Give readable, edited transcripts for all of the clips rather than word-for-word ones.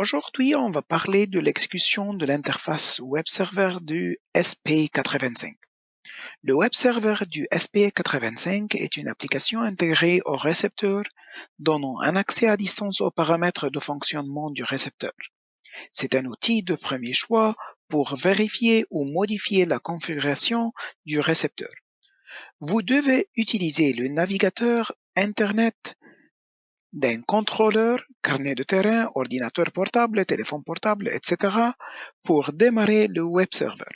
Aujourd'hui, on va parler de l'exécution de l'interface web server du SP85. Le web server du SP85 est une application intégrée au récepteur donnant un accès à distance aux paramètres de fonctionnement du récepteur. C'est un outil de premier choix pour vérifier ou modifier la configuration du récepteur. Vous devez utiliser le navigateur Internet d'un contrôleur, carnet de terrain, ordinateur portable, téléphone portable, etc. pour démarrer le web server.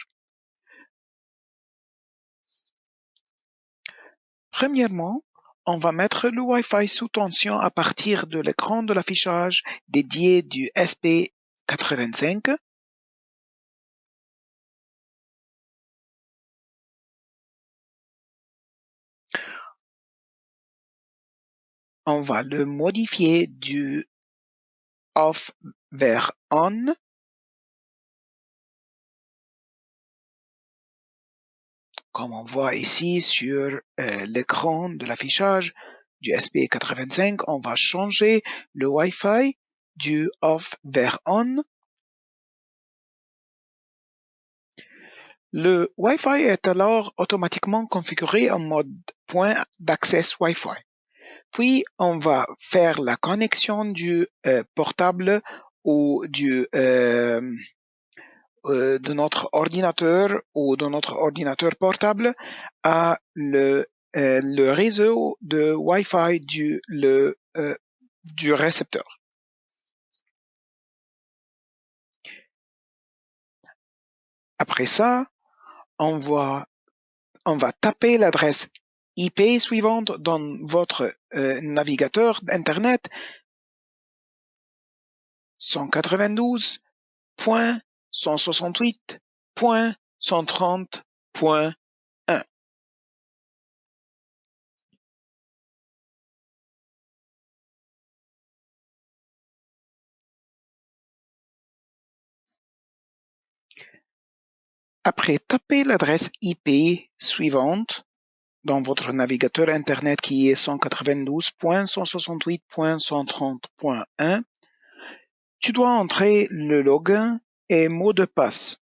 Premièrement, on va mettre le Wi-Fi sous tension à partir de l'écran de l'affichage dédié du SP85. On va le modifier du off vers on. Comme on voit ici sur l'écran de l'affichage du SP85, on va changer le Wi-Fi du off vers on. Le Wi-Fi est alors automatiquement configuré en mode point d'access Wi-Fi. Puis, on va faire la connexion du portable ou de notre ordinateur ou de notre ordinateur portable à le réseau de Wi-Fi du récepteur. Après ça, on va taper l'adresse IP suivante dans votre navigateur Internet 192.168.130.1. Après taper l'adresse IP suivante dans votre navigateur Internet qui est 192.168.130.1, tu dois entrer le login et mot de passe.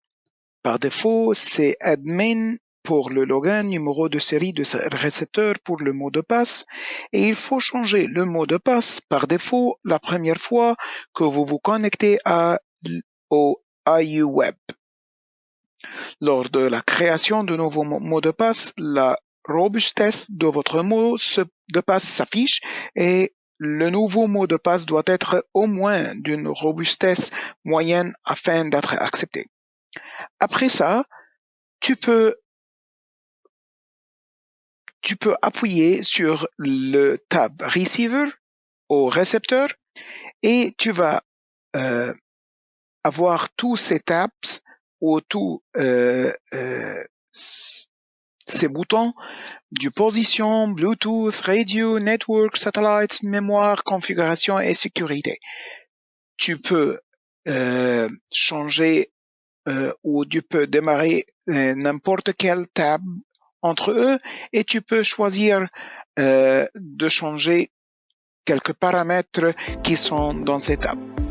Par défaut, c'est admin pour le login, numéro de série de récepteur pour le mot de passe, et il faut changer le mot de passe par défaut la première fois que vous vous connectez au IUweb. Lors de la création de nouveaux mots de passe, la robustesse de votre mot de passe s'affiche et le nouveau mot de passe doit être au moins d'une robustesse moyenne afin d'être accepté. Après ça, tu peux appuyer sur le tab Receiver au récepteur et tu vas avoir tous ces tabs ou tous ces boutons du position, Bluetooth, radio, network, satellite, mémoire, configuration et sécurité. Tu peux changer ou tu peux démarrer n'importe quel tab entre eux et tu peux choisir de changer quelques paramètres qui sont dans ces tabs.